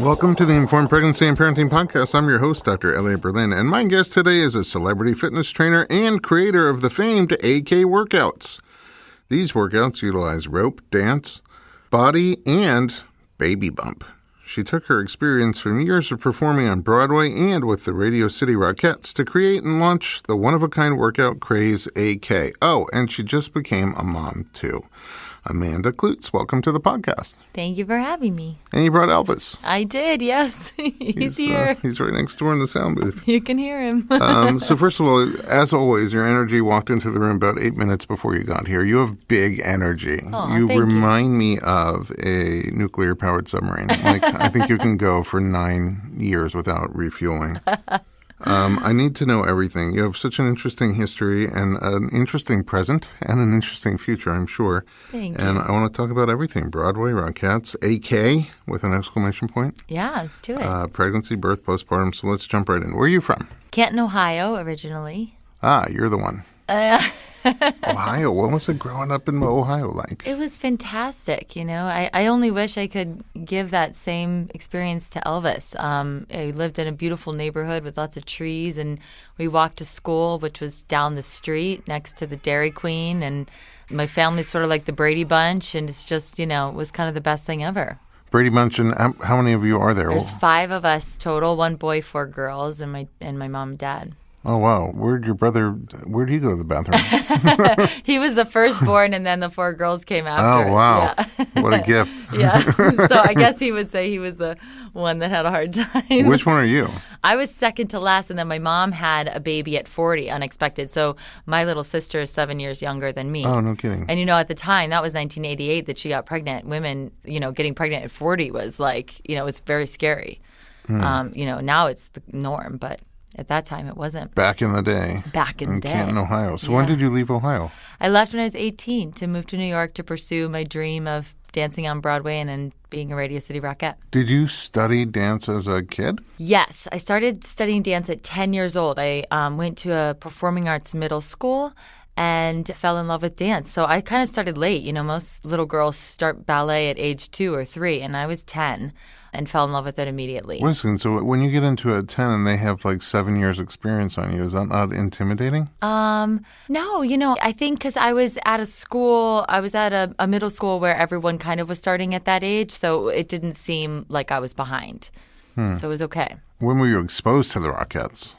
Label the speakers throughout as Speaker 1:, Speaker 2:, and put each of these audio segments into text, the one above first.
Speaker 1: Welcome to the Informed Pregnancy and Parenting Podcast. I'm your host, Dr. Elliot Berlin, and my guest today is a celebrity fitness trainer and creator of the famed AK workouts. These workouts utilize rope, dance, body, and baby bump. She took her experience from years of performing on Broadway and with the Radio City Rockettes to create and launch the one-of-a-kind workout craze AK. Oh, and she just became a mom, too. Amanda Kloots, welcome to the podcast.
Speaker 2: Thank you for having me.
Speaker 1: And you brought Elvis.
Speaker 2: I did, yes. He's here.
Speaker 1: He's right next door in the sound booth.
Speaker 2: You can hear him.
Speaker 1: So first of all, as always, your energy walked into the room about 8 minutes before you got here. You have big energy.
Speaker 2: Oh,
Speaker 1: you remind me of a nuclear-powered submarine. Like, I think you can go for 9 years without refueling. I need to know everything. You have such an interesting history and an interesting present and an interesting future, I'm sure.
Speaker 2: Thank you.
Speaker 1: And I want to talk about everything. Broadway, Rockettes, AK with an exclamation point.
Speaker 2: Yeah, let's do it.
Speaker 1: Pregnancy, birth, postpartum. So let's jump right in. Where are you from?
Speaker 2: Canton, Ohio, originally.
Speaker 1: Ah, you're the one. Ohio. What was it growing up in Ohio like?
Speaker 2: It was fantastic, you know. I only wish I could give that same experience to Elvis. I lived in a beautiful neighborhood with lots of trees, and we walked to school, which was down the street next to the Dairy Queen, and my family's sort of like the Brady Bunch, and it's just, you know, it was kind of the best thing ever.
Speaker 1: Brady Bunch, and how many of you are there?
Speaker 2: There's 5 of us total, 1 boy, 4 girls, and my mom and dad.
Speaker 1: Oh, wow. Where'd he go to the bathroom?
Speaker 2: He was the firstborn, and then the 4 girls came after.
Speaker 1: Oh, wow.
Speaker 2: Yeah.
Speaker 1: What a gift.
Speaker 2: Yeah. So I guess he would say he was the one that had a hard time.
Speaker 1: Which one are you?
Speaker 2: I was second to last, and then my mom had a baby at 40, unexpected. So my little sister is 7 years younger than me.
Speaker 1: Oh, no kidding.
Speaker 2: And, you know, at the time, that was 1988 that she got pregnant. Women, you know, getting pregnant at 40 was like, you know, it's very scary. You know, now it's the norm, but at that time, it wasn't.
Speaker 1: Back in the day.
Speaker 2: Back in the day.
Speaker 1: Canton, Ohio. So when did you leave Ohio?
Speaker 2: I left when I was 18 to move to New York to pursue my dream of dancing on Broadway and being a Radio City Rockette.
Speaker 1: Did you study dance as a kid?
Speaker 2: Yes. I started studying dance at 10 years old. I went to a performing arts middle school and fell in love with dance. So I kind of started late. You know, most little girls start ballet at age 2 or 3, and I was 10. And fell in love with it immediately.
Speaker 1: Wait a second. So when you get into a 10 and they have like 7 years experience on you, is that not intimidating?
Speaker 2: No, you know, I think because I was at a middle school where everyone kind of was starting at that age. So it didn't seem like I was behind. So it was okay.
Speaker 1: When were you exposed to the Rockettes?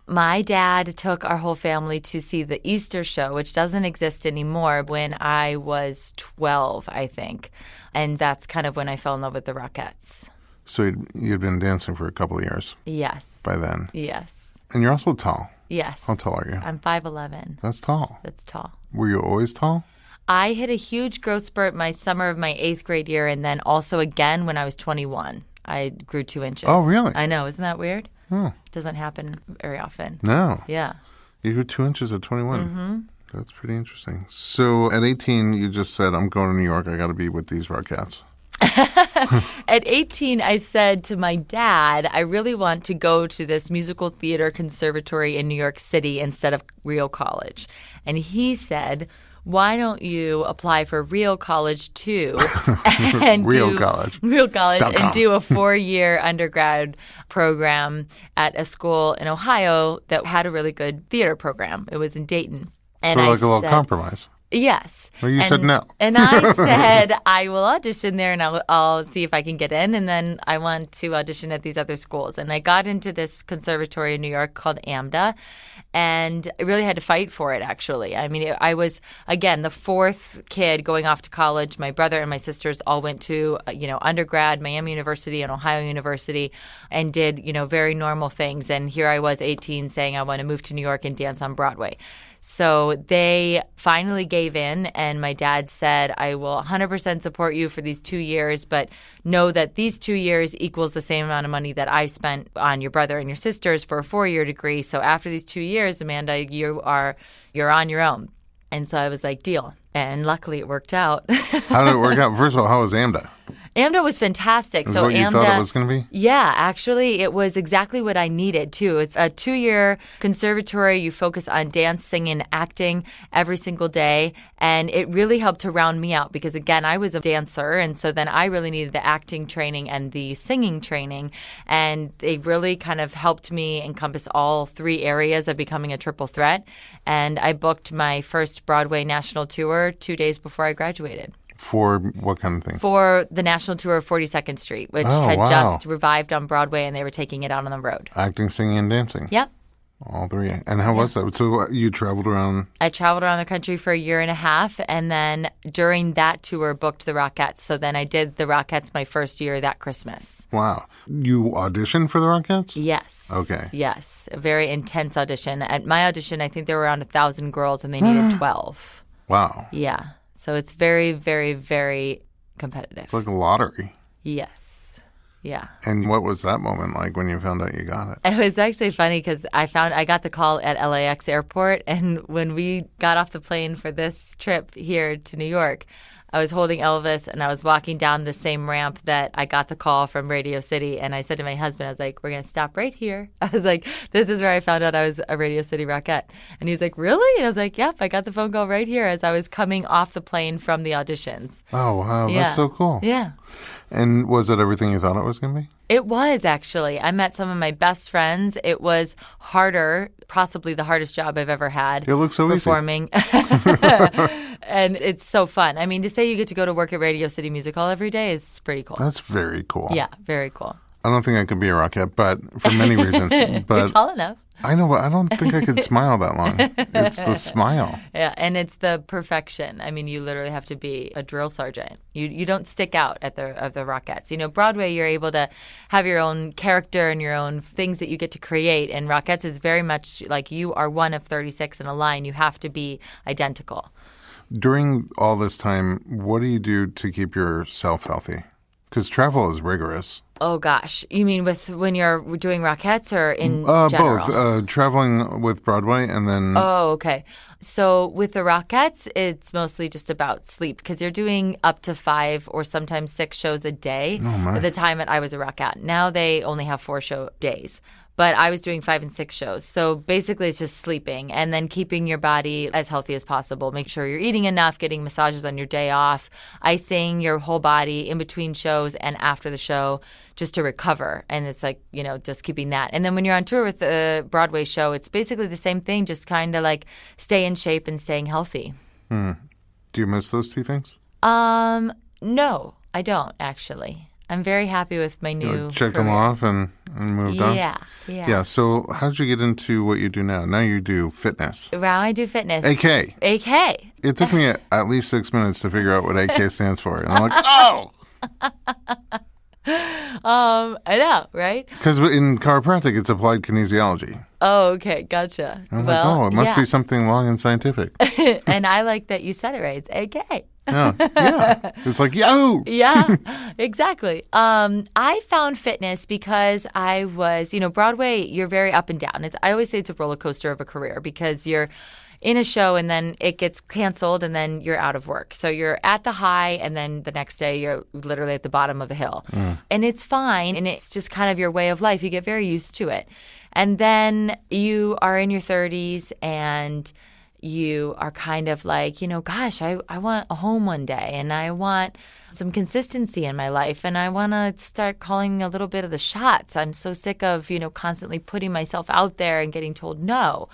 Speaker 2: My dad took our whole family to see the Easter show, which doesn't exist anymore, when I was 12, I think. And that's kind of when I fell in love with the Rockettes.
Speaker 1: So you'd been dancing for a couple of years?
Speaker 2: Yes.
Speaker 1: By then?
Speaker 2: Yes.
Speaker 1: And you're also tall?
Speaker 2: Yes.
Speaker 1: How tall are you?
Speaker 2: I'm 5'11".
Speaker 1: That's tall.
Speaker 2: That's tall.
Speaker 1: Were you always tall?
Speaker 2: I hit a huge growth spurt my summer of my 8th grade year, and then also again when I was 21. I grew 2 inches.
Speaker 1: Oh, really?
Speaker 2: I know. Isn't that weird?
Speaker 1: Oh.
Speaker 2: It doesn't happen very often.
Speaker 1: No.
Speaker 2: Yeah.
Speaker 1: You grew 2 inches at 21.
Speaker 2: Mm-hmm.
Speaker 1: That's pretty interesting. So at 18, you just said, I'm going to New York. I got to be with these Rockettes.
Speaker 2: At 18, I said to my dad, I really want to go to this musical theater conservatory in New York City instead of real college. And he said, why don't you apply for real college too? And
Speaker 1: Real college
Speaker 2: and do a 4-year undergrad program at a school in Ohio that had a really good theater program. It was in Dayton. And
Speaker 1: so like a little compromise.
Speaker 2: Yes.
Speaker 1: Well, you said no.
Speaker 2: And I said, I will audition there and I'll see if I can get in. And then I want to audition at these other schools. And I got into this conservatory in New York called Amanda. And I really had to fight for it, actually. I mean, I was, again, the 4th kid going off to college. My brother and my sisters all went to, undergrad, Miami University and Ohio University, and did, very normal things. And here I was, 18, saying I want to move to New York and dance on Broadway. So they finally gave in, and my dad said, I will 100% support you for these 2 years, but know that these 2 years equals the same amount of money that I spent on your brother and your sisters for a 4-year degree. So after these 2 years, Amanda, you're on your own. And so I was like, deal. And luckily it worked out.
Speaker 1: How did it work out? First of all, how was AMDA?
Speaker 2: AMDA was fantastic.
Speaker 1: Is what you thought it was going to be?
Speaker 2: Yeah, actually, it was exactly what I needed, too. It's a 2-year conservatory. You focus on dance, singing, acting every single day. And it really helped to round me out because, again, I was a dancer. And so then I really needed the acting training and the singing training. And they really kind of helped me encompass all 3 areas of becoming a triple threat. And I booked my first Broadway national tour 2 days before I graduated.
Speaker 1: For what kind of thing?
Speaker 2: For the national tour of 42nd Street, which had just revived on Broadway, and they were taking it out on the road.
Speaker 1: Acting, singing, and dancing.
Speaker 2: Yep.
Speaker 1: All 3. And how was that? So you traveled around?
Speaker 2: I traveled around the country for 1.5 years, and then during that tour, booked the Rockettes. So then I did the Rockettes my first year that Christmas.
Speaker 1: Wow. You auditioned for the Rockettes?
Speaker 2: Yes.
Speaker 1: Okay.
Speaker 2: Yes. A very intense audition. At my audition, I think there were around 1,000 girls, and they needed 12.
Speaker 1: Wow.
Speaker 2: Yeah. So it's very, very, very competitive.
Speaker 1: It's like a lottery.
Speaker 2: Yes. Yeah.
Speaker 1: And what was that moment like when you found out you got it?
Speaker 2: It was actually funny because I got the call at LAX airport, and when we got off the plane for this trip here to New York, I was holding Elvis, and I was walking down the same ramp that I got the call from Radio City, and I said to my husband, I was like, we're going to stop right here. I was like, this is where I found out I was a Radio City Rockette. And he's like, really? And I was like, yep, I got the phone call right here as I was coming off the plane from the auditions.
Speaker 1: Oh, wow. That's so cool.
Speaker 2: Yeah.
Speaker 1: And was it everything you thought it was going to be?
Speaker 2: It was, actually. I met some of my best friends. It was harder, possibly the hardest job I've ever had.
Speaker 1: It looks so
Speaker 2: performing. And it's so fun. I mean, to say you get to go to work at Radio City Music Hall every day is pretty cool.
Speaker 1: That's very cool.
Speaker 2: Yeah, very cool.
Speaker 1: I don't think I could be a Rockette, but for many reasons. But
Speaker 2: you're tall enough.
Speaker 1: I know, but I don't think I could smile that long. It's the smile.
Speaker 2: Yeah, and it's the perfection. I mean, you literally have to be a drill sergeant. You don't stick out at the Rockettes. You know, Broadway, you're able to have your own character and your own things that you get to create. And Rockettes is very much like you are one of 36 in a line. You have to be identical.
Speaker 1: During all this time, what do you do to keep yourself healthy? Because travel is rigorous.
Speaker 2: Oh, gosh. You mean when you're doing Rockettes or in general?
Speaker 1: Both. Traveling with Broadway and then...
Speaker 2: Oh, okay. So with the Rockettes, it's mostly just about sleep because you're doing up to 5 or sometimes 6 shows a day.
Speaker 1: Oh, my.
Speaker 2: At the time that I was a Rockette. Now they only have 4 show days. But I was doing 5 and 6 shows. So basically it's just sleeping and then keeping your body as healthy as possible. Make sure you're eating enough, getting massages on your day off, icing your whole body in between shows and after the show just to recover. And it's like, you know, just keeping that. And then when you're on tour with a Broadway show, it's basically the same thing, just kind of like stay in shape and staying healthy.
Speaker 1: Do you miss those 2 things?
Speaker 2: No, I don't actually. I'm very happy with my new
Speaker 1: checked
Speaker 2: career.
Speaker 1: them off and moved on?
Speaker 2: Yeah.
Speaker 1: So how did you get into what you do now? Now you do fitness.
Speaker 2: Now I do fitness.
Speaker 1: AK. It took me at least 6 minutes to figure out what AK stands for. And I'm like, oh!
Speaker 2: I know, right?
Speaker 1: Because in chiropractic, it's applied kinesiology.
Speaker 2: Oh, okay. Gotcha.
Speaker 1: I'm like, oh, it must be something long and scientific.
Speaker 2: And I like that you said it right. It's AK.
Speaker 1: Yeah. It's like, yo!
Speaker 2: Yeah, exactly. I found fitness because I was, Broadway, you're very up and down. I always say it's a roller coaster of a career because you're in a show and then it gets canceled and then you're out of work. So you're at the high and then the next day you're literally at the bottom of the hill. And it's fine and it's just kind of your way of life. You get very used to it. And then you are in your 30s and you are kind of like, gosh, I want a home one day and I want some consistency in my life and I want to start calling a little bit of the shots. I'm so sick of, constantly putting myself out there and getting told no.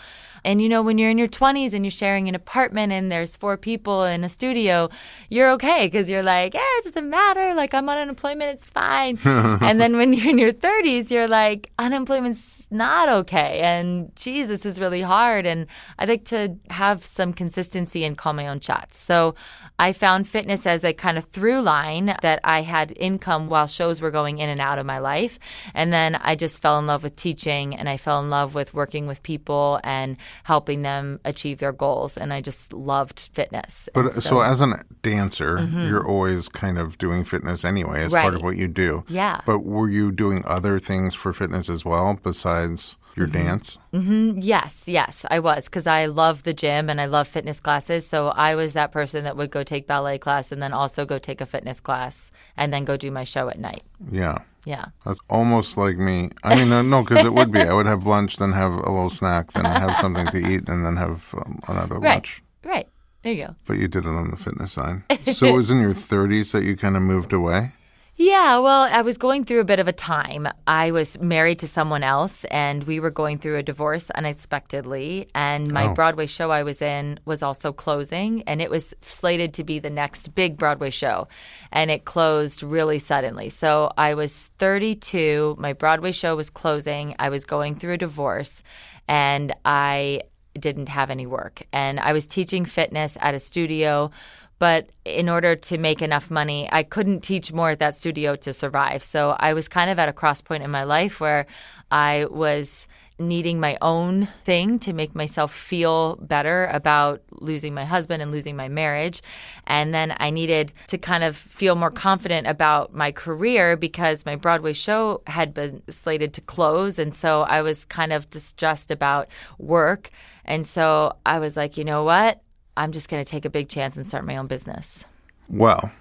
Speaker 2: And, when you're in your 20s and you're sharing an apartment and there's 4 people in a studio, you're okay because you're like, it doesn't matter. Like, I'm on unemployment. It's fine. And then when you're in your 30s, you're like, unemployment's not okay. And, geez, this is really hard. And I'd like to have some consistency and call my own shots. So I found fitness as a kind of through line that I had income while shows were going in and out of my life. And then I just fell in love with teaching and I fell in love with working with people and helping them achieve their goals. And I just loved fitness.
Speaker 1: But so as a dancer, you're always kind of doing fitness anyway as part of what you do.
Speaker 2: Yeah.
Speaker 1: But were you doing other things for fitness as well besides your dance?
Speaker 2: Yes, I was, because I love the gym and I love fitness classes. So I was that person that would go take ballet class and then also go take a fitness class and then go do my show at night.
Speaker 1: Yeah.
Speaker 2: Yeah.
Speaker 1: That's almost like me. I mean, no, because it would be. I would have lunch, then have a little snack, then have something to eat, and then have another lunch.
Speaker 2: Right. There you go.
Speaker 1: But you did it on the fitness side. So it was in your 30s that you kind of moved away?
Speaker 2: Yeah, well, I was going through a bit of a time. I was married to someone else, and we were going through a divorce unexpectedly. And my Broadway show I was in was also closing, and it was slated to be the next big Broadway show. And it closed really suddenly. So I was 32. My Broadway show was closing. I was going through a divorce, and I didn't have any work. And I was teaching fitness at a studio. But in order to make enough money, I couldn't teach more at that studio to survive. So I was kind of at a cross point in my life where I was needing my own thing to make myself feel better about losing my husband and losing my marriage. And then I needed to kind of feel more confident about my career because my Broadway show had been slated to close. And so I was kind of distressed about work. And so I was like, you know what? I'm just going to take a big chance and start my own business.
Speaker 1: Wow.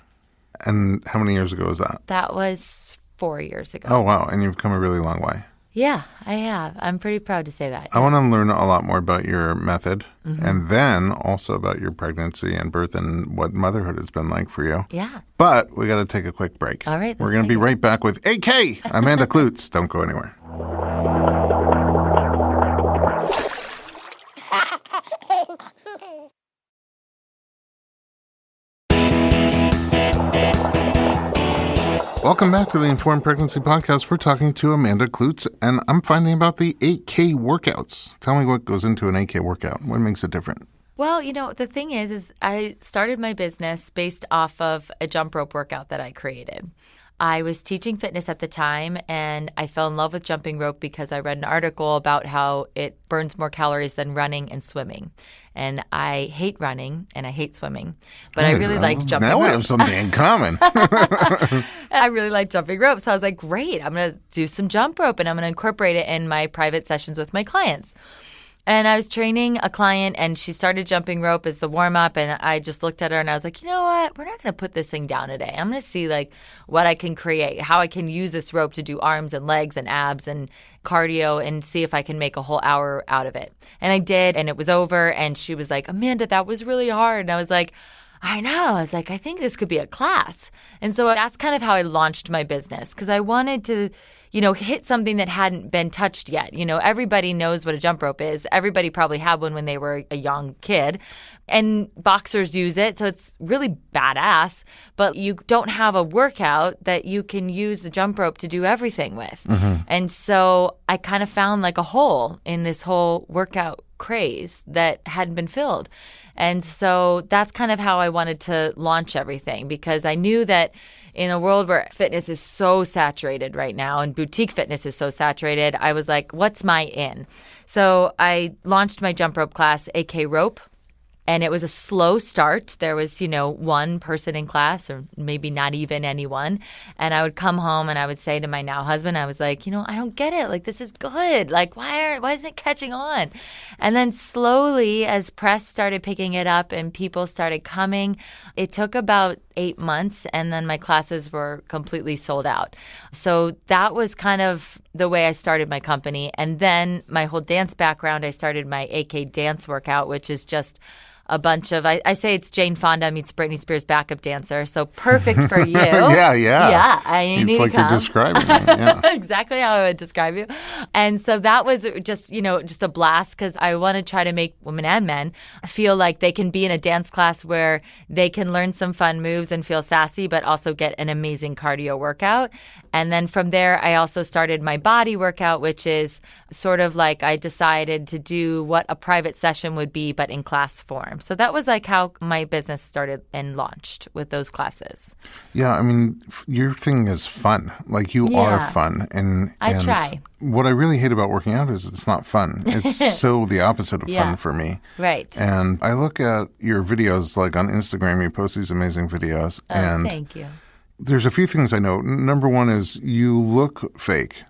Speaker 1: And how many years ago was that?
Speaker 2: That was 4 years ago.
Speaker 1: Oh, wow. And you've come a really long way.
Speaker 2: Yeah, I have. I'm pretty proud to say that.
Speaker 1: I want to learn a lot more about your method and then also about your pregnancy and birth and what motherhood has been like for you.
Speaker 2: Yeah.
Speaker 1: But we got to take a quick break.
Speaker 2: All right.
Speaker 1: We're going to be right back with AK, Amanda Kloots. Don't go anywhere. Welcome back to the Informed Pregnancy Podcast. We're talking to Amanda Kloots, and I'm finding about the 8K workouts. Tell me what goes into an 8K workout. What makes it different?
Speaker 2: Well, the thing is I started my business based off of a jump rope workout that I created. I was teaching fitness at the time, and I fell in love with jumping rope because I read an article about how it burns more calories than running and swimming. And I hate running and I hate swimming, but I really liked jumping
Speaker 1: rope. Now we have something in common.
Speaker 2: I really like jumping rope. So I was like, great, I'm going to do some jump rope and I'm going to incorporate it in my private sessions with my clients. And I was training a client, and she started jumping rope as the warm-up, and I just looked at her, and I was like, you know what? We're not going to put this thing down today. I'm going to see, what I can create, how I can use this rope to do arms and legs and abs and cardio and see if I can make a whole hour out of it. And I did, and it was over, and she was like, Amanda, that was really hard. And I was like, I know. I was like, I think this could be a class. And so that's kind of how I launched my business, because I wanted to hit something that hadn't been touched yet. Everybody knows what a jump rope is. Everybody probably had one when they were a young kid. And boxers use it, so it's really badass. But you don't have a workout that you can use the jump rope to do everything with. And so I kind of found a hole in this whole workout craze that hadn't been filled. And so that's kind of how I wanted to launch everything, because I knew that in a world where fitness is so saturated right now and boutique fitness is so saturated, I was like, what's my in? So I launched my jump rope class, AK Rope. And it was a slow start. There was, one person in class, or maybe not even anyone. And I would come home and I would say to my now husband, I was like, I don't get it. This is good. Why isn't it catching on? And then slowly, as press started picking it up and people started coming, it took about 8 months, and then my classes were completely sold out. So that was kind of the way I started my company. And then my whole dance background, I started my AK dance workout, which is just a bunch of, I say it's Jane Fonda meets Britney Spears backup dancer. So perfect for you.
Speaker 1: Yeah.
Speaker 2: Yeah.
Speaker 1: It's like you're describing me. Yeah.
Speaker 2: Exactly how I would describe you. And so that was just a blast, because I want to try to make women and men feel like they can be in a dance class where they can learn some fun moves and feel sassy, but also get an amazing cardio workout. And then from there, I also started my body workout, which is sort of like I decided to do what a private session would be, but in class form. So that was how my business started and launched, with those classes.
Speaker 1: Yeah, I mean, your thing is fun. You are fun. And
Speaker 2: I try.
Speaker 1: What I really hate about working out is it's not fun. It's so the opposite of fun for me.
Speaker 2: Right.
Speaker 1: And I look at your videos, on Instagram, you post these amazing videos.
Speaker 2: Oh,
Speaker 1: and
Speaker 2: thank you.
Speaker 1: There's a few things I know. Number one is you look fake.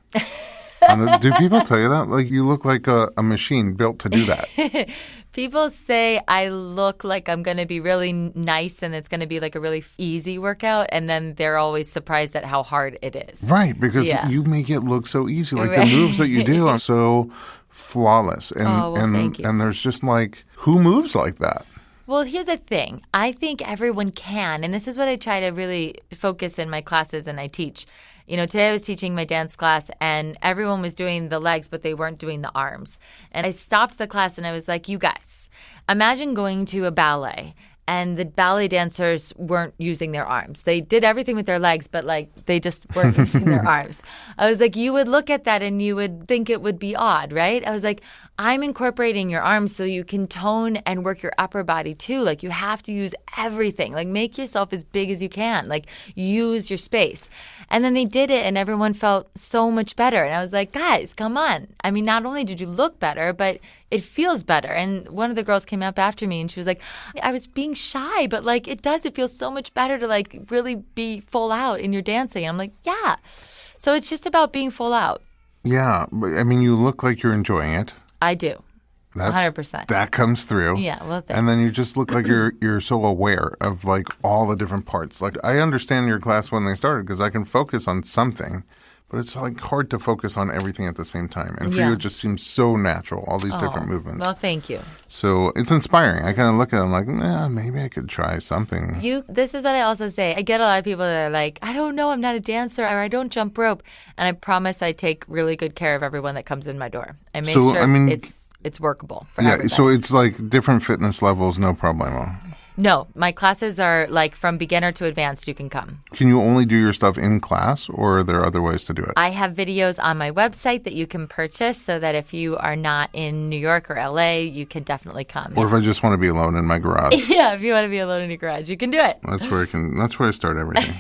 Speaker 1: Do people tell you that? Like, you look like a machine built to do that.
Speaker 2: People say I look like I'm going to be really nice and it's going to be like a really easy workout. And then they're always surprised at how hard it is.
Speaker 1: Right, because you make it look so easy. Like the moves that you do are so flawless. And,
Speaker 2: thank you.
Speaker 1: And there's just like, who moves like that?
Speaker 2: Well, here's the thing. I think everyone can. And this is what I try to really focus in my classes and I teach. You know, today I was teaching my dance class and everyone was doing the legs, but they weren't doing the arms. And I stopped the class and I was like, you guys, imagine going to a ballet and the ballet dancers weren't using their arms. They did everything with their legs, but like they just weren't using their arms. I was like, you would look at that and you would think it would be odd, right? I was like, I'm incorporating your arms so you can tone and work your upper body too. Like you have to use everything. Like make yourself as big as you can. Like use your space. And then they did it and everyone felt so much better. And I was like, guys, come on. I mean, not only did you look better, but it feels better. And one of the girls came up after me and she was like, I was being shy, but like it feels so much better to like really be full out in your dancing. And I'm like, yeah. So it's just about being full out.
Speaker 1: Yeah. But I mean, you look like you're enjoying it.
Speaker 2: I do. 100%.
Speaker 1: That comes through.
Speaker 2: Yeah, well, thanks.
Speaker 1: And then you just look like you're so aware of like all the different parts. Like I understand your class when they started because I can focus on something, but it's like hard to focus on everything at the same time. And for you, it just seems so natural, all these different movements.
Speaker 2: Well, thank you.
Speaker 1: So it's inspiring. I kind of look at it, I'm like, maybe I could try something.
Speaker 2: This is what I also say. I get a lot of people that are like, I don't know, I'm not a dancer, or I don't jump rope. And I promise I take really good care of everyone that comes in my door. I make sure it's workable for everybody.
Speaker 1: So it's like different fitness levels, no problemo.
Speaker 2: No, my classes are like from beginner to advanced, you can come.
Speaker 1: Can you only do your stuff in class or are there other ways to do it?
Speaker 2: I have videos on my website that you can purchase so that if you are not in New York or LA, you can definitely come.
Speaker 1: Or if I just want to be alone in my garage.
Speaker 2: Yeah, if you want to be alone in your garage, you can do it.
Speaker 1: That's where I start everything.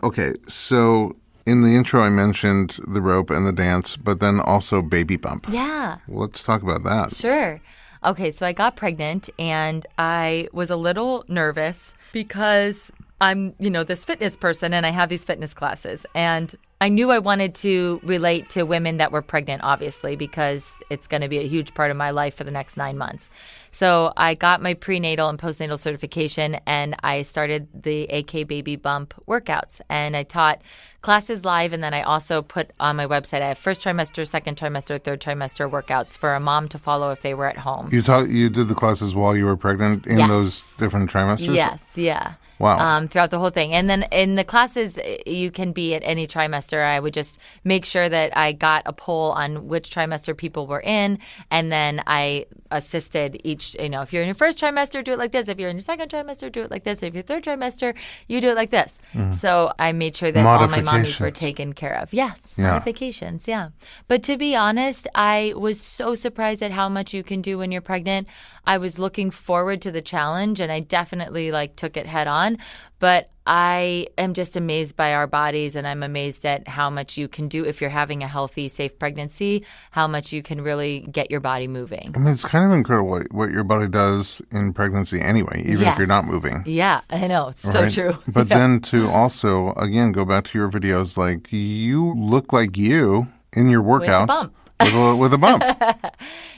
Speaker 1: Okay, so in the intro, I mentioned the rope and the dance, but then also baby bump.
Speaker 2: Yeah.
Speaker 1: Let's talk about that.
Speaker 2: Sure. Okay, so I got pregnant and I was a little nervous because I'm, this fitness person and I have these fitness classes. And I knew I wanted to relate to women that were pregnant, obviously, because it's going to be a huge part of my life for the next 9 months. So I got my prenatal and postnatal certification and I started the AK Baby Bump workouts. And I taught classes live, and then I also put on my website, I have first trimester, second trimester, third trimester workouts for a mom to follow if they were at home.
Speaker 1: You did the classes while you were pregnant in those different trimesters?
Speaker 2: Yes, yeah.
Speaker 1: Wow.
Speaker 2: Throughout the whole thing. And then in the classes, you can be at any trimester. I would just make sure that I got a poll on which trimester people were in, and then I assisted each, if you're in your first trimester, do it like this. If you're in your second trimester, do it like this. If you're third trimester, you do it like this. Mm. So I made sure that all my mommies were taken care of. Yes, modifications, yeah. But to be honest, I was so surprised at how much you can do when you're pregnant. I was looking forward to the challenge, and I definitely took it head on. But I am just amazed by our bodies, and I'm amazed at how much you can do if you're having a healthy, safe pregnancy, how much you can really get your body moving.
Speaker 1: I mean, it's kind of incredible what your body does in pregnancy anyway, even if you're not moving.
Speaker 2: Yeah, I know. It's so true.
Speaker 1: But then to also, again, go back to your videos, you look like you in your workouts.
Speaker 2: With a bump.
Speaker 1: With a bump.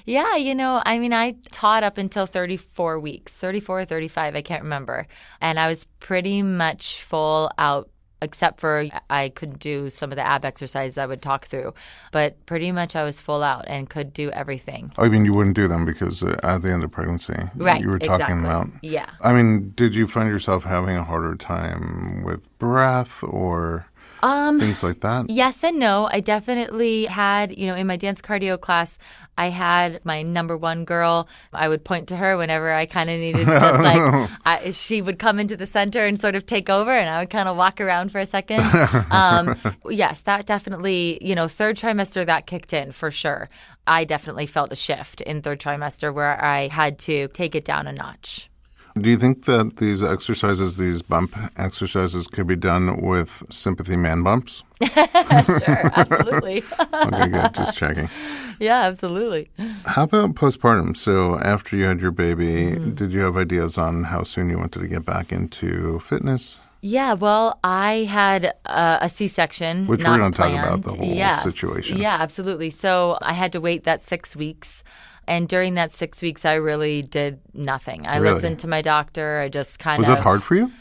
Speaker 2: Yeah, I taught up until 34 weeks, 34 or 35, I can't remember. And I was pretty much full out, except for I could do some of the ab exercises I would talk through. But pretty much I was full out and could do everything.
Speaker 1: I mean, you wouldn't do them because at the end of pregnancy, you were talking about.
Speaker 2: Yeah.
Speaker 1: I mean, did you find yourself having a harder time with breath or things like that?
Speaker 2: Yes and no. I definitely had, in my dance cardio class, I had my number one girl. I would point to her whenever I kind of needed to, she would come into the center and sort of take over, and I would kind of walk around for a second. Yes, that definitely, third trimester, that kicked in for sure. I definitely felt a shift in third trimester where I had to take it down a notch.
Speaker 1: Do you think that these exercises, these bump exercises, could be done with sympathy man bumps?
Speaker 2: Sure, absolutely.
Speaker 1: Okay, good. Just checking.
Speaker 2: Yeah, absolutely.
Speaker 1: How about postpartum? So after you had your baby, did you have ideas on how soon you wanted to get back into fitness?
Speaker 2: Yeah, well, I had a C-section.
Speaker 1: Which
Speaker 2: not
Speaker 1: we're going to talk
Speaker 2: planned.
Speaker 1: about the whole
Speaker 2: Yes.
Speaker 1: situation.
Speaker 2: Yeah, absolutely. So I had to wait that 6 weeks. And during that 6 weeks, I really did nothing. I
Speaker 1: Really?
Speaker 2: listened to my doctor. I just kind
Speaker 1: Was
Speaker 2: of...
Speaker 1: it hard for you?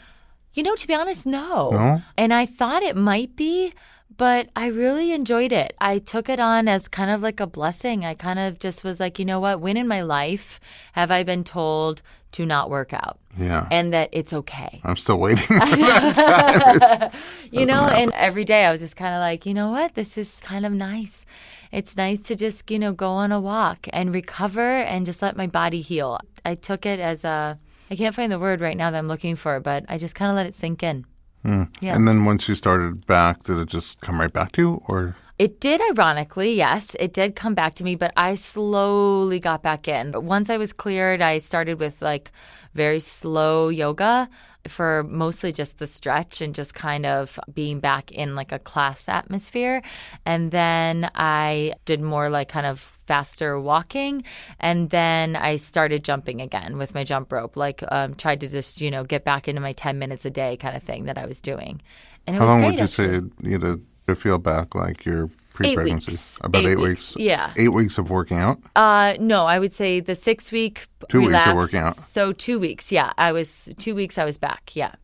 Speaker 2: To be honest, no.
Speaker 1: No?
Speaker 2: And I thought it might be, but I really enjoyed it. I took it on as kind of like a blessing. I kind of just was like, you know what? When in my life have I been told to not work out?
Speaker 1: Yeah.
Speaker 2: And that it's okay.
Speaker 1: I'm still waiting for that time.
Speaker 2: And every day I was just kind of like, you know what? This is kind of nice. It's nice to just, go on a walk and recover and just let my body heal. I took it as I can't find the word right now that I'm looking for, but I just kind of let it sink in. Yeah.
Speaker 1: And then once you started back, did it just come right back to you? Or
Speaker 2: It did, ironically, yes. It did come back to me, but I slowly got back in. But once I was cleared, I started with very slow yoga for mostly just the stretch and just kind of being back in a class atmosphere. And then I did more kind of faster walking. And then I started jumping again with my jump rope, tried to just, get back into my 10 minutes a day kind of thing that I was doing. And it
Speaker 1: how
Speaker 2: was
Speaker 1: long
Speaker 2: great,
Speaker 1: would you
Speaker 2: actually.
Speaker 1: say you had to feel back like your
Speaker 2: 8
Speaker 1: pre-pregnancy?
Speaker 2: weeks.
Speaker 1: About 8
Speaker 2: weeks. Yeah.
Speaker 1: 8 weeks of working out?
Speaker 2: No, I would say the 6 week
Speaker 1: 2 weeks
Speaker 2: relax.
Speaker 1: of working out.
Speaker 2: So 2 weeks, yeah. 2 weeks I was back, yeah.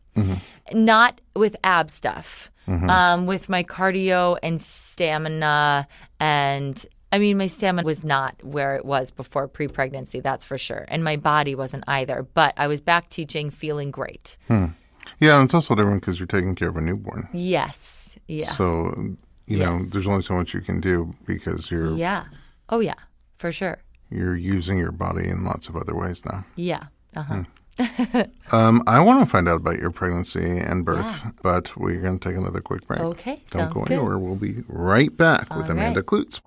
Speaker 2: Not with ab stuff. With my cardio and stamina and my stamina was not where it was before pre-pregnancy, that's for sure. And my body wasn't either. But I was back teaching, feeling great.
Speaker 1: Yeah, and it's also different because you're taking care of a newborn.
Speaker 2: Yes. Yeah.
Speaker 1: So, there's only so much you can do because you're
Speaker 2: Yeah. Oh, yeah, for sure.
Speaker 1: you're using your body in lots of other ways now.
Speaker 2: Yeah. Uh-huh.
Speaker 1: I want to find out about your pregnancy and birth, but we're going to take another quick break.
Speaker 2: Okay,
Speaker 1: Don't
Speaker 2: sounds
Speaker 1: go
Speaker 2: good.
Speaker 1: anywhere. We'll be right back with
Speaker 2: All
Speaker 1: Amanda
Speaker 2: right.
Speaker 1: Kloots.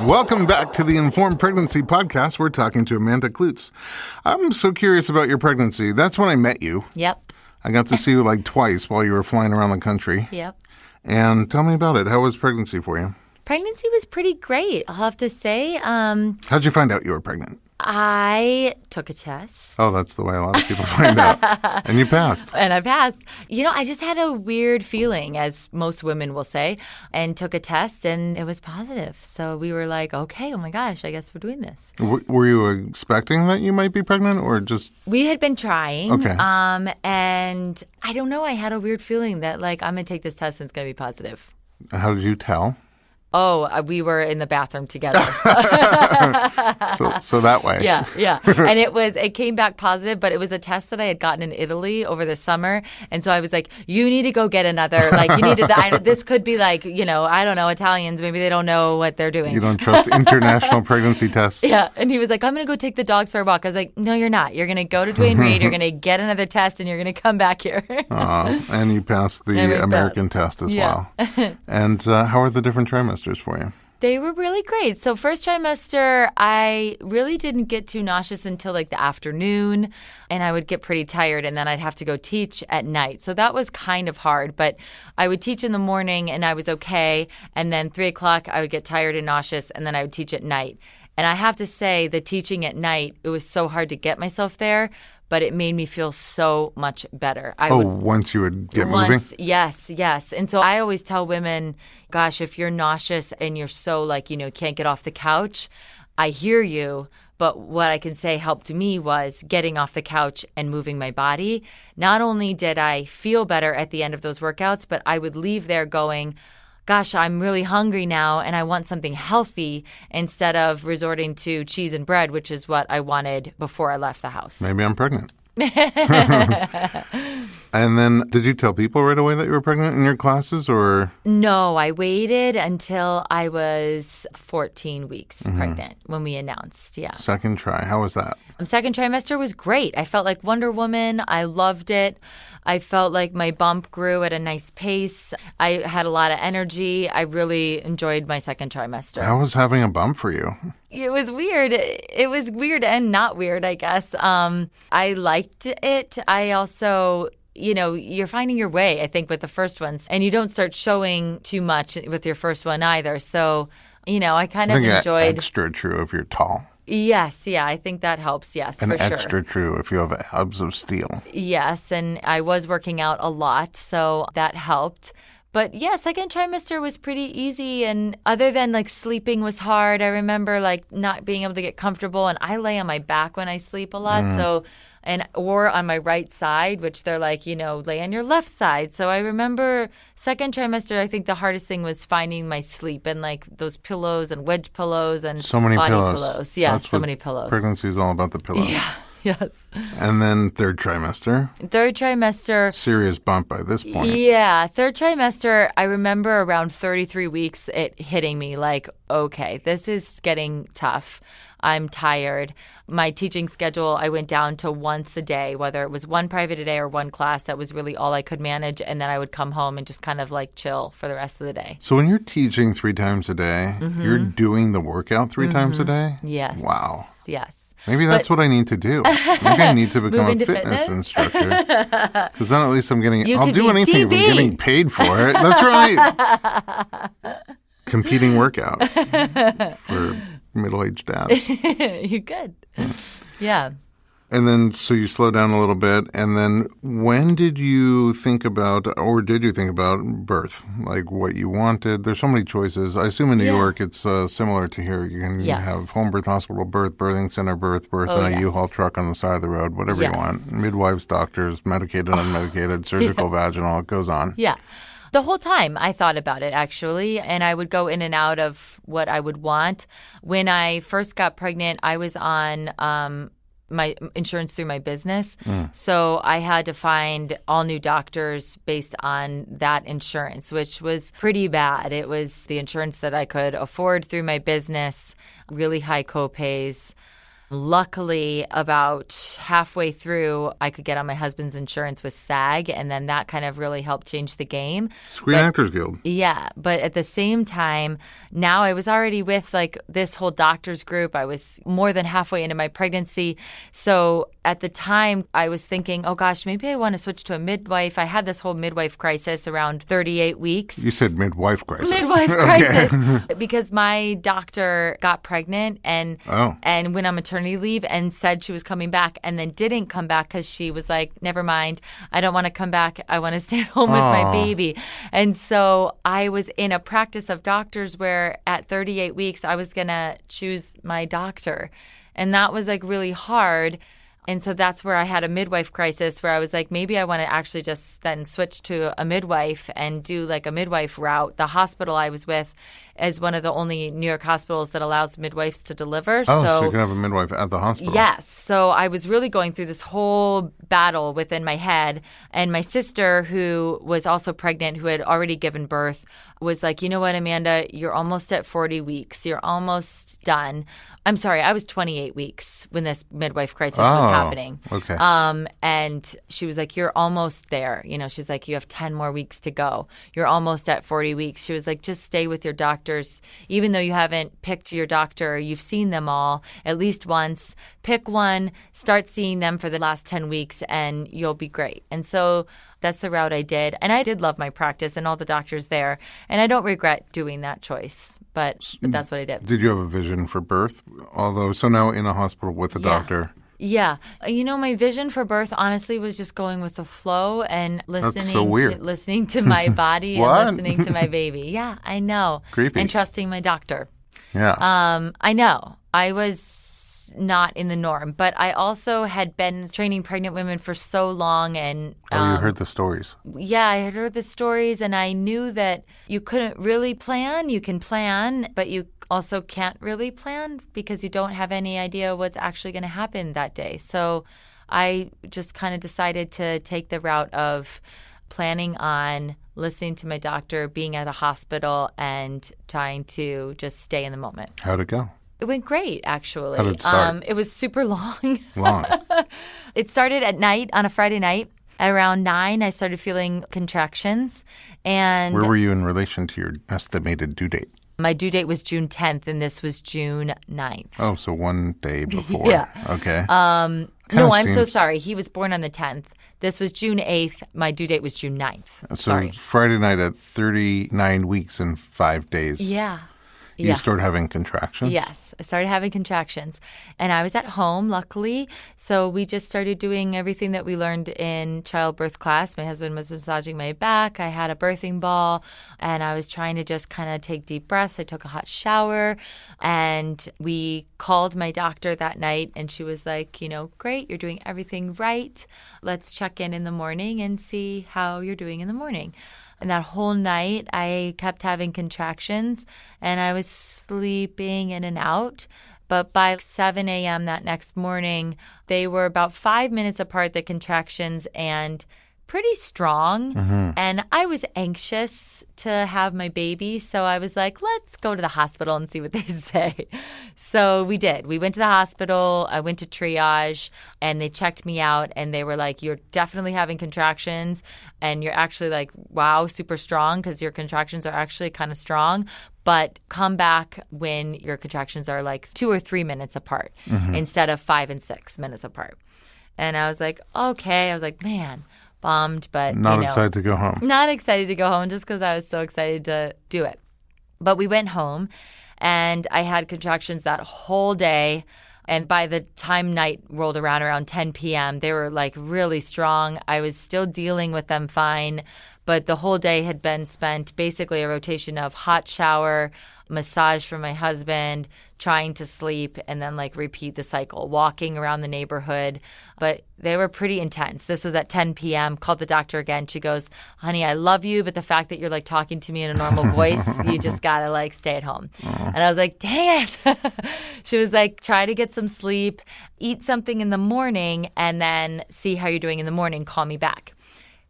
Speaker 1: Welcome back to the Informed Pregnancy Podcast. We're talking to Amanda Kloots. I'm so curious about your pregnancy. That's when I met you.
Speaker 2: Yep.
Speaker 1: I got to see you twice while you were flying around the country.
Speaker 2: Yep.
Speaker 1: And tell me about it. How was pregnancy for you?
Speaker 2: Pregnancy was pretty great, I'll have to say.
Speaker 1: How'd you find out you were pregnant?
Speaker 2: I took a test.
Speaker 1: Oh, that's the way a lot of people find out. And you passed.
Speaker 2: And I passed. I just had a weird feeling, as most women will say, and took a test, and it was positive. So we were like, okay, oh my gosh, I guess we're doing this.
Speaker 1: Were you expecting that you might be pregnant or just...
Speaker 2: We had been trying.
Speaker 1: Okay.
Speaker 2: And I don't know, I had a weird feeling that, I'm going to take this test and it's going to be positive.
Speaker 1: How did you tell?
Speaker 2: Oh, we were in the bathroom together.
Speaker 1: So that way.
Speaker 2: Yeah. And it came back positive, but it was a test that I had gotten in Italy over the summer. And so I was like, you need to go get another, you need to, this could be I don't know, Italians, maybe they don't know what they're doing.
Speaker 1: You don't trust international pregnancy tests?
Speaker 2: Yeah. And he was like, I'm going to go take the dogs for a walk. I was like, no, you're not. You're going to go to Duane Reade, you're going to get another test, and you're going to come back here.
Speaker 1: And you passed the American test as well. And how are the different trimesters for you?
Speaker 2: They were really great. So first trimester, I really didn't get too nauseous until the afternoon, and I would get pretty tired, and then I'd have to go teach at night. So that was kind of hard, but I would teach in the morning, and I was okay. And then 3 o'clock, I would get tired and nauseous, and then I would teach at night. And I have to say, the teaching at night, it was so hard to get myself there, but it made me feel so much better.
Speaker 1: Once you would get moving?
Speaker 2: Yes. And so I always tell women, gosh, if you're nauseous and you're so can't get off the couch, I hear you. But what I can say helped me was getting off the couch and moving my body. Not only did I feel better at the end of those workouts, but I would leave there going, gosh, I'm really hungry now and I want something healthy instead of resorting to cheese and bread, which is what I wanted before I left the house.
Speaker 1: Maybe I'm pregnant. And then did you tell people right away that you were pregnant in your classes or?
Speaker 2: No, I waited until I was 14 weeks pregnant when we announced. Yeah.
Speaker 1: Second try. How was that?
Speaker 2: Second trimester was great. I felt like Wonder Woman. I loved it. I felt like my bump grew at a nice pace. I had a lot of energy. I really enjoyed my second trimester.
Speaker 1: How was having a bump for you?
Speaker 2: It was weird. It was weird and not weird, I guess. I liked it. I also you're finding your way, I think, with the first ones. And you don't start showing too much with your first one either. So, I kind of enjoyed.
Speaker 1: Extra true if you're tall.
Speaker 2: Yes, yeah, I think that helps, yes,
Speaker 1: and
Speaker 2: for sure.
Speaker 1: And extra true if you have abs of steel.
Speaker 2: Yes, and I was working out a lot, so that helped. But yeah, second trimester was pretty easy. And other than sleeping was hard, I remember not being able to get comfortable. And I lay on my back when I sleep a lot. So, or on my right side, which they're lay on your left side. So I remember second trimester, I think the hardest thing was finding my sleep and those pillows and wedge pillows and
Speaker 1: so many
Speaker 2: body
Speaker 1: pillows.
Speaker 2: Yeah,
Speaker 1: That's
Speaker 2: so many pillows.
Speaker 1: Pregnancy is all about the pillows.
Speaker 2: Yeah. Yes.
Speaker 1: And then third trimester.
Speaker 2: Third trimester.
Speaker 1: Serious bump by this point.
Speaker 2: Yeah. Third trimester, I remember around 33 weeks, it hitting me okay, this is getting tough. I'm tired. My teaching schedule, I went down to once a day, whether it was one private a day or one class. That was really all I could manage. And then I would come home and just kind of chill for the rest of the day.
Speaker 1: So when you're teaching 3 times a day, you're doing the workout 3 times a day?
Speaker 2: Yes.
Speaker 1: Wow.
Speaker 2: Yes.
Speaker 1: Maybe that's what I need to do. Maybe I need to become a fitness instructor. Because then at least I'll do anything if I'm getting paid for it. That's right. Competing workout for middle-aged dads.
Speaker 2: You could. Yeah.
Speaker 1: And then, so you slow down a little bit. And then when did you think about, or did you think about birth? What you wanted? There's so many choices. I assume in New York it's similar to here. You can have home birth, hospital birth, birthing center birth in a U-Haul truck on the side of the road, whatever you want. Midwives, doctors, medicated, unmedicated, surgical, vaginal, it goes on.
Speaker 2: Yeah. The whole time I thought about it, actually, and I would go in and out of what I would want. When I first got pregnant, I was on my insurance through my business. So I had to find all new doctors based on that insurance, which was pretty bad. It was the insurance that I could afford through my business, really high copays. Luckily, about halfway through, I could get on my husband's insurance with SAG, and then that kind of really helped change the game.
Speaker 1: Screen Actors Guild.
Speaker 2: Yeah, but at the same time, now I was already with this whole doctors group. I was more than halfway into my pregnancy. So at the time, I was thinking, oh gosh, maybe I want to switch to a midwife. I had this whole midwife crisis around 38 weeks.
Speaker 1: You said midwife crisis.
Speaker 2: Midwife crisis. Because my doctor got pregnant and went on maternity leave and said she was coming back and then didn't come back because she was like, never mind, I don't want to come back. I want to stay at home with my baby. And so I was in a practice of doctors where at 38 weeks, I was going to choose my doctor. And that was really hard. And so that's where I had a midwife crisis where I was like, maybe I want to actually just then switch to a midwife and do a midwife route. The hospital I was with is one of the only New York hospitals that allows midwives to deliver.
Speaker 1: So you can have a midwife at the hospital.
Speaker 2: Yes. So I was really going through this whole battle within my head. And my sister, who was also pregnant, who had already given birth, was like, you know what, Amanda, you're almost at 40 weeks. You're almost done. I'm sorry, I was 28 weeks when this midwife crisis was happening.
Speaker 1: Okay.
Speaker 2: And she was like, you're almost there. She's like, you have 10 more weeks to go. You're almost at 40 weeks. She was like, just stay with your doctors. Even though you haven't picked your doctor, you've seen them all at least once. Pick one, start seeing them for the last 10 weeks, and you'll be great. And so that's the route I did. And I did love my practice and all the doctors there. And I don't regret doing that choice. But that's what I did.
Speaker 1: Did you have a vision for birth? So now in a hospital with a doctor.
Speaker 2: Yeah. My vision for birth, honestly, was just going with the flow and listening to my body and listening to my baby. Yeah, I know.
Speaker 1: Creepy.
Speaker 2: And trusting my doctor.
Speaker 1: Yeah.
Speaker 2: I know. I was not in the norm, but I also had been training pregnant women for so long. And
Speaker 1: you heard the stories.
Speaker 2: Yeah, I had heard the stories, and I knew that you couldn't really plan. You can plan, but you also can't really plan because you don't have any idea what's actually going to happen that day. So I just kind of decided to take the route of planning on listening to my doctor, being at a hospital, and trying to just stay in the moment.
Speaker 1: How'd it go?
Speaker 2: It went great, actually.
Speaker 1: How did it start?
Speaker 2: It was super long.
Speaker 1: Long.
Speaker 2: It started at night, on a Friday night. At around 9, I started feeling contractions. And
Speaker 1: where were you in relation to your estimated due date?
Speaker 2: My due date was June 10th, and this was June 9th.
Speaker 1: Oh, so one day before.
Speaker 2: Yeah.
Speaker 1: Okay.
Speaker 2: No, I'm so sorry. He was born on the 10th. This was June 8th. My due date was June 9th.
Speaker 1: So
Speaker 2: Sorry.
Speaker 1: Friday night at 39 weeks and 5 days.
Speaker 2: Yeah.
Speaker 1: You started having contractions?
Speaker 2: Yes, I started having contractions. And I was at home, luckily. So we just started doing everything that we learned in childbirth class. My husband was massaging my back. I had a birthing ball. And I was trying to just kind of take deep breaths. I took a hot shower. And we called my doctor that night. And she was like, great, you're doing everything right. Let's check in the morning and see how you're doing in the morning. And that whole night, I kept having contractions, and I was sleeping in and out. But by 7 a.m. that next morning, they were about 5 minutes apart, the contractions, and pretty strong. And I was anxious to have my baby. So I was like, let's go to the hospital and see what they say. So we did. We went to the hospital. I went to triage and they checked me out and they were like, you're definitely having contractions. And you're actually like, wow, super strong because your contractions are actually kind of strong. But come back when your contractions are like 2 or 3 minutes apart instead of 5 and 6 minutes apart. And I was like, okay. I was like, man. Bummed, but
Speaker 1: not excited to go home.
Speaker 2: Not excited to go home just because I was so excited to do it. But we went home, and I had contractions that whole day. And by the time night rolled around 10 p.m., they were like really strong. I was still dealing with them fine, but the whole day had been spent basically a rotation of hot shower, massage from my husband, trying to sleep, and then like repeat the cycle, walking around the neighborhood. But they were pretty intense. This was at 10 p.m. Called the doctor again. She goes, honey, I love you, but the fact that you're like talking to me in a normal voice, you just gotta like stay at home. And I was like, dang it. She was like, try to get some sleep, eat something in the morning, and then see how you're doing in the morning. Call me back.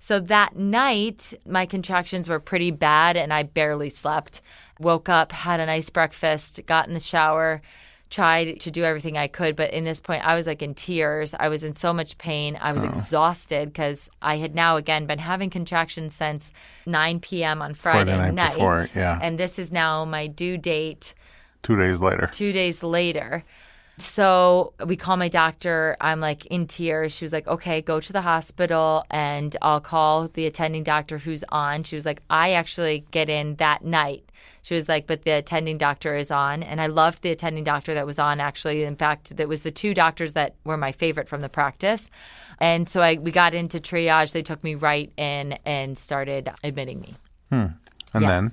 Speaker 2: So that night, my contractions were pretty bad and I barely slept. Woke up, had a nice breakfast, got in the shower, tried to do everything I could. But in this point, I was like in tears. I was in so much pain. I was exhausted because I had now, again, been having contractions since 9 p.m. on Friday night.
Speaker 1: Before, yeah.
Speaker 2: And this is now my due date.
Speaker 1: 2 days later.
Speaker 2: 2 days later. So we call my doctor. I'm like in tears. She was like, okay, go to the hospital and I'll call the attending doctor who's on. She was like, I actually get in that night. She was like, but the attending doctor is on. And I loved the attending doctor that was on, actually. In fact, that was the two doctors that were my favorite from the practice. And so we got into triage. They took me right in and started admitting me.
Speaker 1: And then?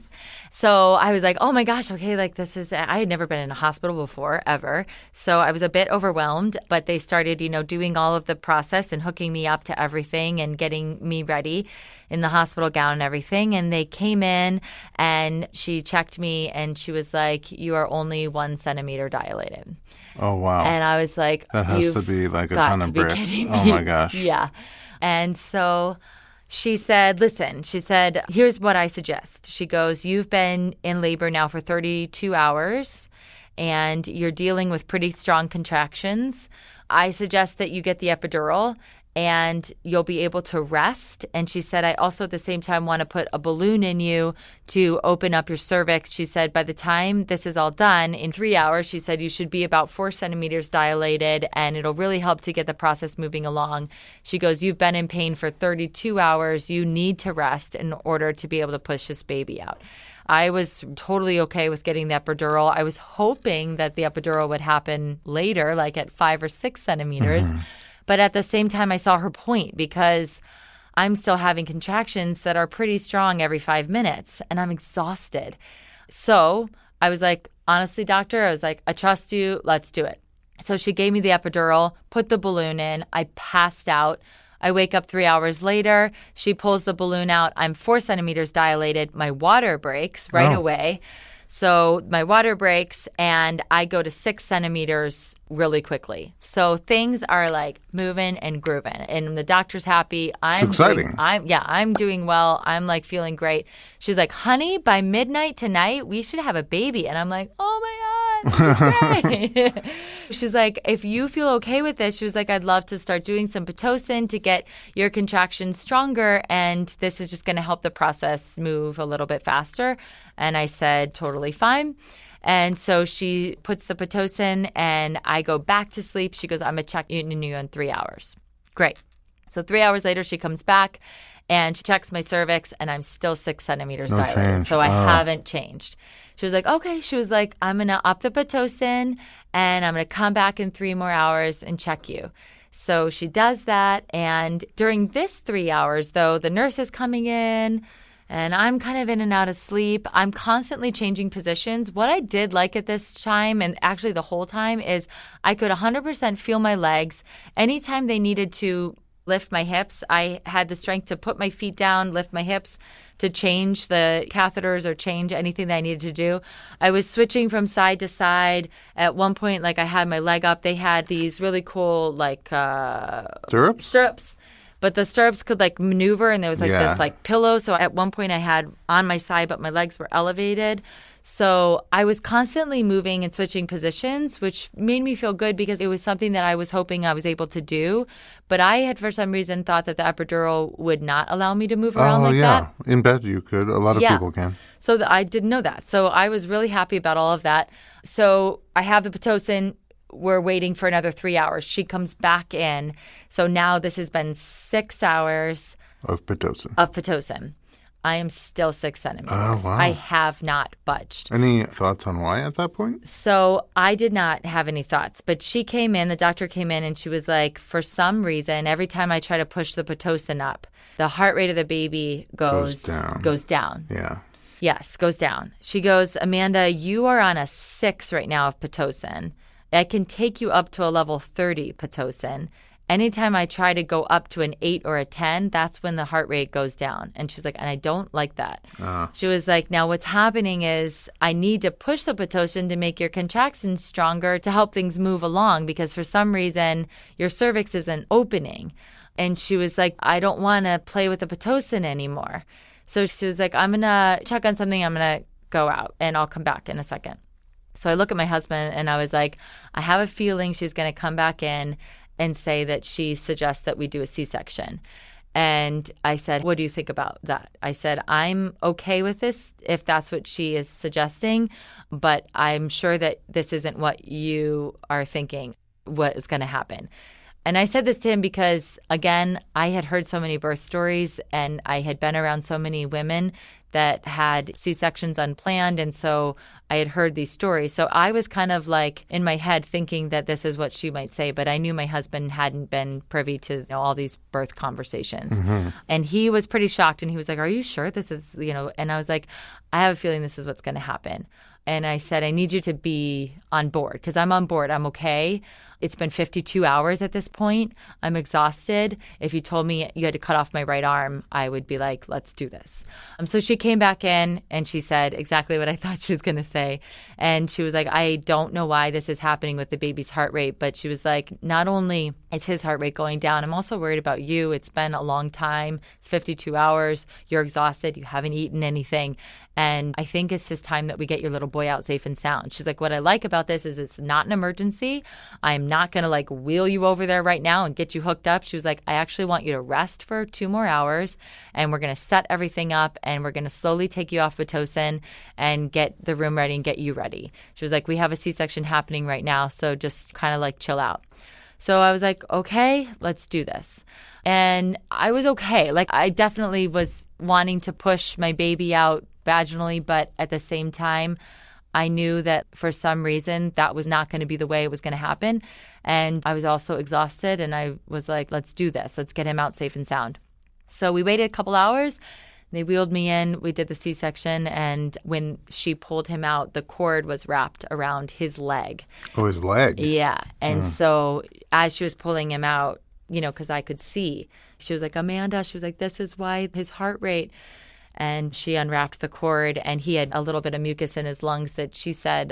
Speaker 2: So I was like, oh my gosh, okay, like this is, I had never been in a hospital before, ever. So I was a bit overwhelmed, but they started, doing all of the process and hooking me up to everything and getting me ready in the hospital gown and everything. And they came in and she checked me and she was like, you are only 1 centimeter dilated.
Speaker 1: Oh, wow.
Speaker 2: And I was like,
Speaker 1: that has to be like a ton of bricks. Oh my gosh.
Speaker 2: Yeah. And so she said, listen, here's what I suggest. She goes, you've been in labor now for 32 hours and you're dealing with pretty strong contractions. I suggest that you get the epidural and you'll be able to rest. And she said, I also at the same time want to put a balloon in you to open up your cervix. She said, by the time this is all done in 3 hours, she said, you should be about 4 centimeters dilated and it'll really help to get the process moving along. She goes, you've been in pain for 32 hours. You need to rest in order to be able to push this baby out. I was totally okay with getting the epidural. I was hoping that the epidural would happen later, like at 5 or 6 centimeters. But at the same time, I saw her point because I'm still having contractions that are pretty strong every 5 minutes and I'm exhausted. So I was like, honestly, doctor, I was like, I trust you. Let's do it. So she gave me the epidural, put the balloon in. I passed out. I wake up 3 hours later. She pulls the balloon out. I'm 4 centimeters dilated. My water breaks right away. So my water breaks and I go to 6 centimeters really quickly. So things are like moving and grooving. And the doctor's happy.
Speaker 1: It's exciting.
Speaker 2: I'm doing well. I'm like feeling great. She's like, honey, by midnight tonight, we should have a baby. And I'm like, oh my God, this is great. She's like, if you feel okay with this, she was like, I'd love to start doing some Pitocin to get your contractions stronger. And this is just going to help the process move a little bit faster. And I said, totally fine. And so she puts the Pitocin and I go back to sleep. She goes, I'm going to check in you in 3 hours. Great. So 3 hours later, she comes back and she checks my cervix, and I'm still 6 centimeters dilated.
Speaker 1: Change.
Speaker 2: So I haven't changed. She was like, okay. She was like, I'm going to up the Pitocin, and I'm going to come back in 3 more hours and check you. So she does that. And during this 3 hours, though, the nurse is coming in, and I'm kind of in and out of sleep. I'm constantly changing positions. What I did like at this time, and actually the whole time, is I could 100% feel my legs. Anytime they needed to lift my hips, I had the strength to put my feet down, lift my hips, to change the catheters or change anything that I needed to do. I was switching from side to side. At one point, like, I had my leg up. They had these really cool, like, stirrups. But the stirrups could, like, maneuver, and there was, like, this, like, pillow. So at one point I had on my side, but my legs were elevated. So I was constantly moving and switching positions, which made me feel good because it was something that I was hoping I was able to do. But I had, for some reason, thought that the epidural would not allow me to move around like that.
Speaker 1: In bed you could. A lot of people can.
Speaker 2: So I didn't know that. So I was really happy about all of that. So I have the Pitocin. We're waiting for another 3 hours. She comes back in. So now this has been 6 hours
Speaker 1: of Pitocin.
Speaker 2: I am still 6 centimeters.
Speaker 1: Oh, wow.
Speaker 2: I have not budged.
Speaker 1: Any thoughts on why at that point?
Speaker 2: So I did not have any thoughts. But she came in, the doctor came in, and she was like, for some reason, every time I try to push the Pitocin up, the heart rate of the baby goes down.
Speaker 1: Yeah.
Speaker 2: Yes, goes down. She goes, Amanda, you are on a 6 right now of Pitocin. I can take you up to a level 30 Pitocin. Anytime I try to go up to an 8 or a 10, that's when the heart rate goes down. And she's like, and I don't like that. She was like, now what's happening is I need to push the Pitocin to make your contractions stronger to help things move along because for some reason your cervix isn't opening. And she was like, I don't want to play with the Pitocin anymore. So she was like, I'm going to check on something. I'm going to go out and I'll come back in a second. So I look at my husband and I was like, I have a feeling she's going to come back in and say that she suggests that we do a C-section. And I said, what do you think about that? I said, I'm okay with this if that's what she is suggesting, but I'm sure that this isn't what you are thinking, what is going to happen. And I said this to him because, again, I had heard so many birth stories and I had been around so many women that had C-sections unplanned. And so I had heard these stories. So I was kind of like in my head thinking that this is what she might say. But I knew my husband hadn't been privy to all these birth conversations. Mm-hmm. And he was pretty shocked. And he was like, are you sure this is, and I was like, I have a feeling this is what's going to happen. And I said, I need you to be on board because I'm on board. I'm okay. It's been 52 hours at this point. I'm exhausted. If you told me you had to cut off my right arm, I would be like, let's do this. So she came back in and she said exactly what I thought she was going to say. And she was like, I don't know why this is happening with the baby's heart rate. But she was like, not only is his heart rate going down, I'm also worried about you. It's been a long time. It's 52 hours. You're exhausted. You haven't eaten anything. And I think it's just time that we get your little boy out safe and sound. She's like, what I like about this is it's not an emergency. I'm not going to like wheel you over there right now and get you hooked up. She was like, I actually want you to rest for 2 more hours and we're going to set everything up and we're going to slowly take you off Pitocin and get the room ready and get you ready. She was like, we have a C-section happening right now. So just kind of like chill out. So I was like, okay, let's do this. And I was okay. Like I definitely was wanting to push my baby out vaginally, but at the same time, I knew that for some reason that was not going to be the way it was going to happen. And I was also exhausted and I was like, let's do this. Let's get him out safe and sound. So we waited a couple hours. They wheeled me in. We did the C-section. And when she pulled him out, the cord was wrapped around his leg.
Speaker 1: Oh, his leg.
Speaker 2: Yeah. And so as she was pulling him out, because I could see, she was like, Amanda, she was like, this is why his heart rate. And she unwrapped the cord and he had a little bit of mucus in his lungs that she said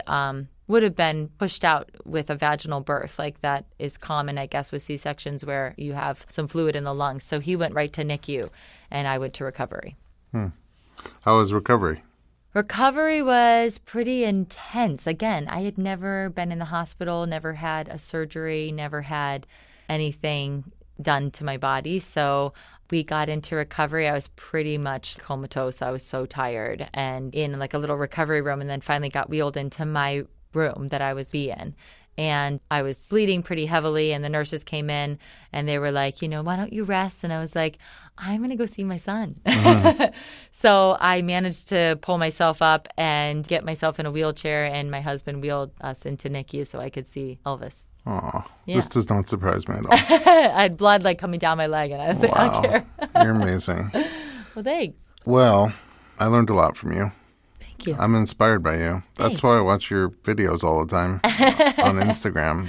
Speaker 2: would have been pushed out with a vaginal birth. Like that is common, I guess, with C-sections where you have some fluid in the lungs. So he went right to NICU and I went to recovery.
Speaker 1: How was recovery?
Speaker 2: Recovery was pretty intense. Again, I had never been in the hospital, never had a surgery, never had anything done to my body. So we got into recovery. I was pretty much comatose. I was so tired and in like a little recovery room and then finally got wheeled into my room that I was in. and I was bleeding pretty heavily, and the nurses came in and they were like, why don't you rest? And I was like, I'm going to go see my son. So I managed to pull myself up and get myself in a wheelchair, and my husband wheeled us into NICU so I could see Elvis.
Speaker 1: Aw, This does not surprise me at all.
Speaker 2: I had blood coming down my leg, and I was like, I don't care.
Speaker 1: You're amazing.
Speaker 2: Well, thanks.
Speaker 1: Well, I learned a lot from you.
Speaker 2: Thank you.
Speaker 1: I'm inspired by you. That's why I watch your videos all the time on Instagram.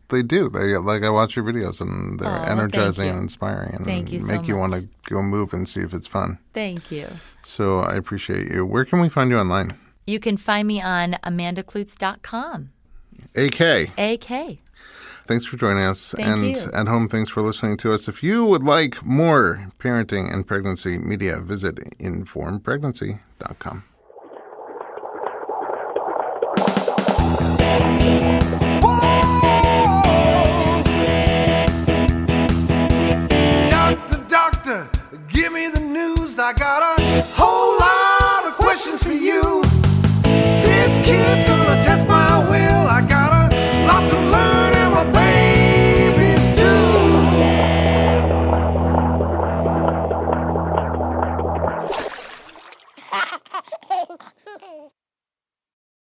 Speaker 1: They do. I watch your videos, and they're energizing and inspiring, and
Speaker 2: thank you so
Speaker 1: make you
Speaker 2: much.
Speaker 1: want to go move and see if it's fun.
Speaker 2: Thank you.
Speaker 1: So I appreciate you. Where can we find you online?
Speaker 2: You can find me on amandakloots.com.
Speaker 1: AK. Thanks for joining us.
Speaker 2: Thank you.
Speaker 1: At home, thanks for listening to us. If you would like more parenting and pregnancy media, visit informedpregnancy.com.
Speaker 3: Doctor, give me the news. I got a whole lot